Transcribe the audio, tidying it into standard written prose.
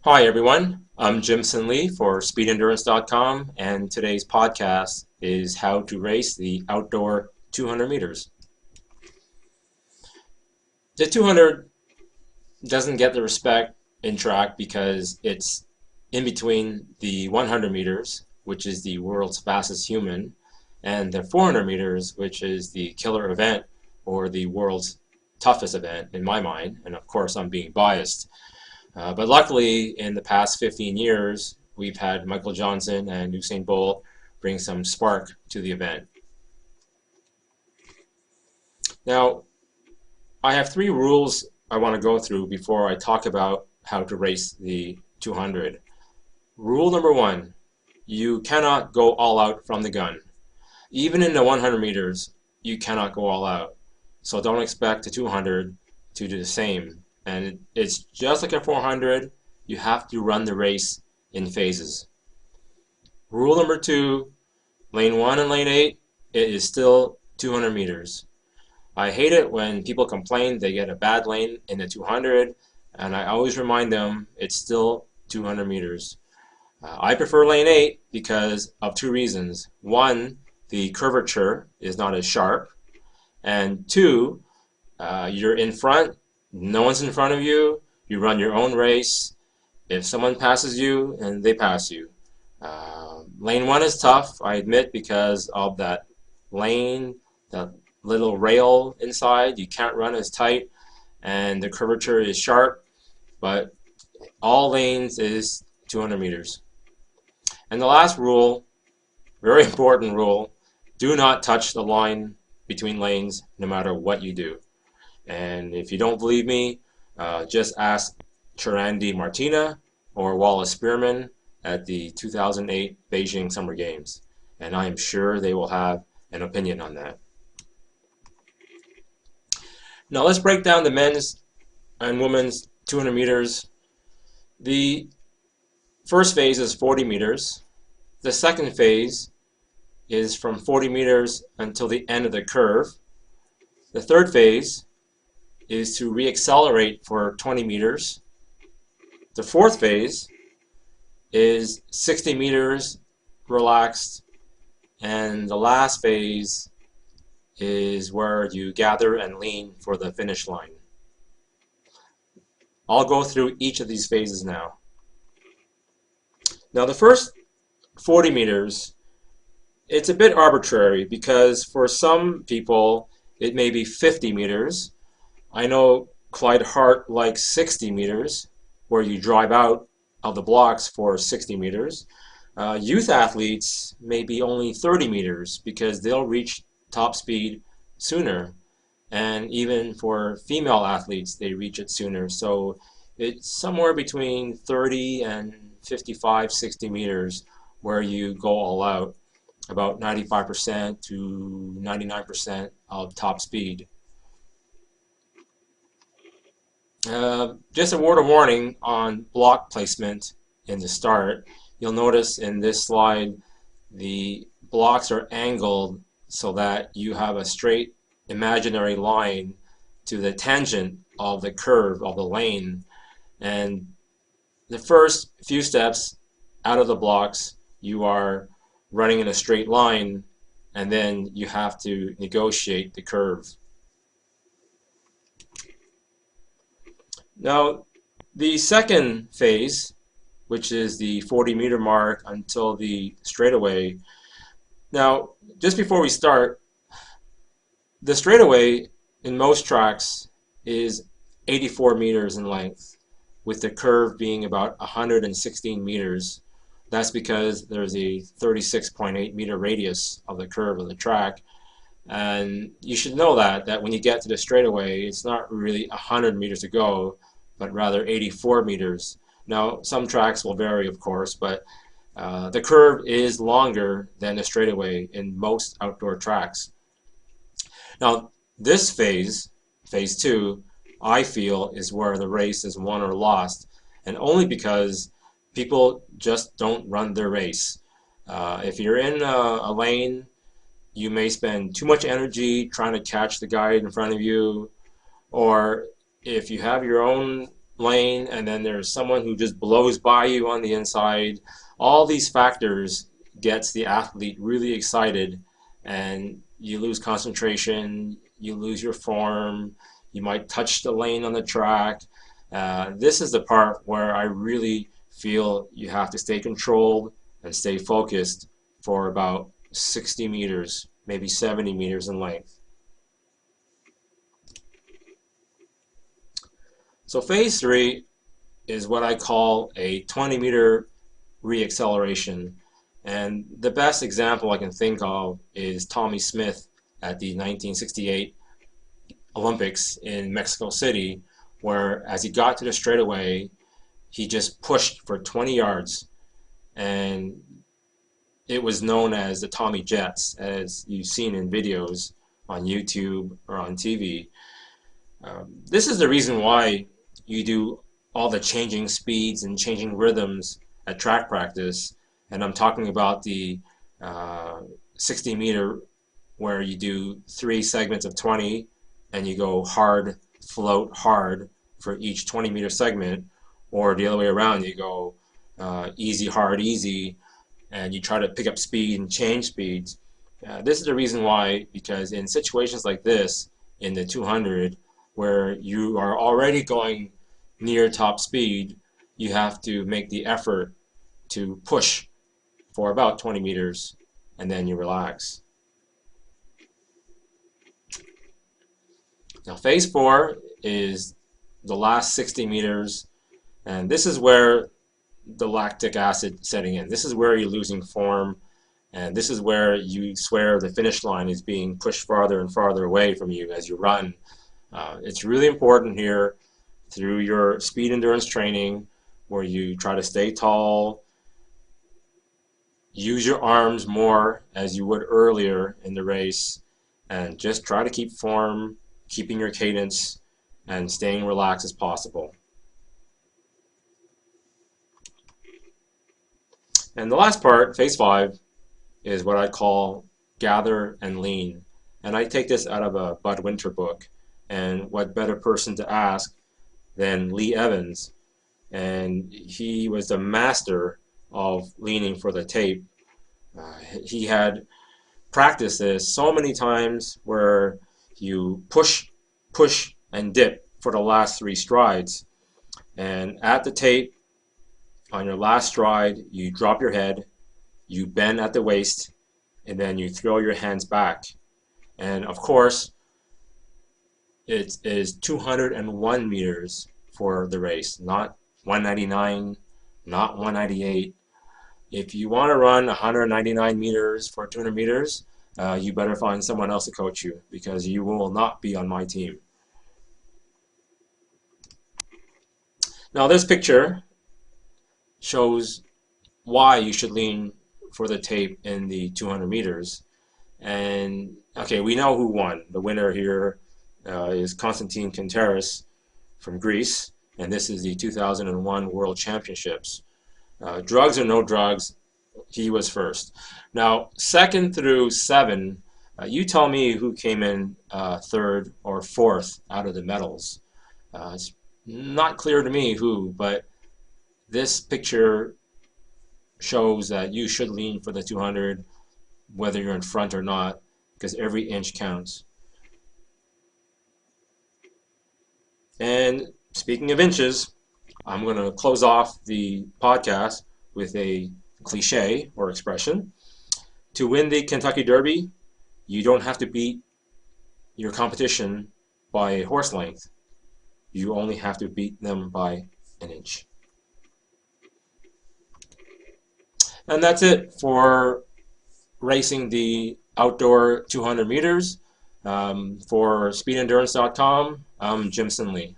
Hi everyone, I'm Jimson Lee for SpeedEndurance.com, and today's podcast is how to race the outdoor 200 meters. The 200 doesn't get the respect in track because it's in between the 100 meters, which is the world's fastest human, and the 400 meters, which is the killer event or the world's toughest event in my mind, and of course I'm being biased. But luckily, in the past 15 years, we've had Michael Johnson and Usain Bolt bring some spark to the event. Now, I have three rules I want to go through before I talk about how to race the 200. Rule number one, you cannot go all out from the gun. Even in the 100 meters, you cannot go all out. So don't expect the 200 to do the same. And it's just like a 400, you have to run the race in phases. Rule number two, lane 1 and lane 8, it is still 200 meters. I hate it when people complain they get a bad lane in the 200, and I always remind them it's still 200 meters. I prefer lane 8 because of two reasons. One, the curvature is not as sharp, and two, you're in front. No one's in front of you. You run your own race. If someone passes you, and they pass you. Lane 1 is tough, I admit, because of that lane, that little rail inside. You can't run as tight, and the curvature is sharp, but all lanes is 200 meters. And the last rule, very important rule, do not touch the line between lanes no matter what you do. And if you don't believe me, just ask Chirandi Martina or Wallace Spearman at the 2008 Beijing Summer Games, and I am sure they will have an opinion on that. Now let's break down the men's and women's 200 meters. The first phase is 40 meters. The second phase is from 40 meters until the end of the curve. The third phase is to reaccelerate for 20 meters. The fourth phase is 60 meters relaxed, and the last phase is where you gather and lean for the finish line. I'll go through each of these phases now. Now the first 40 meters, it's a bit arbitrary because for some people it may be 50 meters. I know Clyde Hart likes 60 meters, where you drive out of the blocks for 60 meters. Youth athletes may be only 30 meters because they'll reach top speed sooner. And even for female athletes, they reach it sooner. So it's somewhere between 30 and 55, 60 meters where you go all out, about 95% to 99% of top speed. Just a word of warning on block placement in the start. You'll notice in this slide the blocks are angled so that you have a straight imaginary line to the tangent of the curve of the lane, and the first few steps out of the blocks you are running in a straight line, and then you have to negotiate the curve. Now, the second phase, which is the 40-meter mark until the straightaway. Now, just before we start, the straightaway in most tracks is 84 meters in length, with the curve being about 116 meters. That's because there's a 36.8 meter radius of the curve of the track. And you should know that when you get to the straightaway, it's not really 100 meters to go, but rather 84 meters. Now, some tracks will vary, of course, but the curve is longer than the straightaway in most outdoor tracks. Now, this phase, phase 2, I feel is where the race is won or lost, and only because people just don't run their race. If you're in a lane, you may spend too much energy trying to catch the guy in front of you, or if you have your own lane, and then there's someone who just blows by you on the inside. All these factors gets the athlete really excited, and you lose concentration, you lose your form, you might touch the lane on the track. This is the part where I really feel you have to stay controlled and stay focused for about 60 meters, maybe 70 meters in length. So phase 3 is what I call a 20-meter reacceleration. And the best example I can think of is Tommy Smith at the 1968 Olympics in Mexico City, where as he got to the straightaway, he just pushed for 20 yards. And it was known as the Tommy Jets, as you've seen in videos on YouTube or on TV. This is the reason why you do all the changing speeds and changing rhythms at track practice. And I'm talking about the 60 meter where you do 3 segments of 20 and you go hard, float, hard for each 20-meter segment, or the other way around, you go easy, hard, easy, and you try to pick up speed and change speeds. This is the reason why, because in situations like this, in the 200, where you are already going near top speed, you have to make the effort to push for about 20 meters, and then you relax. Now phase 4 is the last 60 meters, and this is where the lactic acid setting in. This is where you're losing form, and this is where you swear the finish line is being pushed farther and farther away from you as you run. It's really important here through your speed endurance training, where you try to stay tall, use your arms more as you would earlier in the race, and just try to keep form, keeping your cadence, and staying relaxed as possible. And the last part, phase 5, is what I call gather and lean. And I take this out of a Bud Winter book. And what better person to ask than Lee Evans? And he was the master of leaning for the tape. He had practiced this so many times where you push, push, and dip for the last 3 strides. And at the tape, on your last stride, you drop your head, you bend at the waist, and then you throw your hands back. And of course, it is 201 meters for the race, not 199, not 198. If you want to run 199 meters for 200 meters, you better find someone else to coach you, because you will not be on my team. Now this picture shows why you should lean for the tape in the 200 meters. And okay, we know who won. The winner here is Konstantin Kinteris from Greece, and this is the 2001 World Championships. Drugs or no drugs, he was first. Now, 2nd through 7, you tell me who came in 3rd or 4th out of the medals. It's not clear to me who, but this picture shows that you should lean for the 200, whether you're in front or not, because every inch counts. And speaking of inches, I'm going to close off the podcast with a cliche or expression. To win the Kentucky Derby, you don't have to beat your competition by a horse length. You only have to beat them by an inch. And that's it for racing the outdoor 200 meters. For speedendurance.com, I'm Jimson Lee.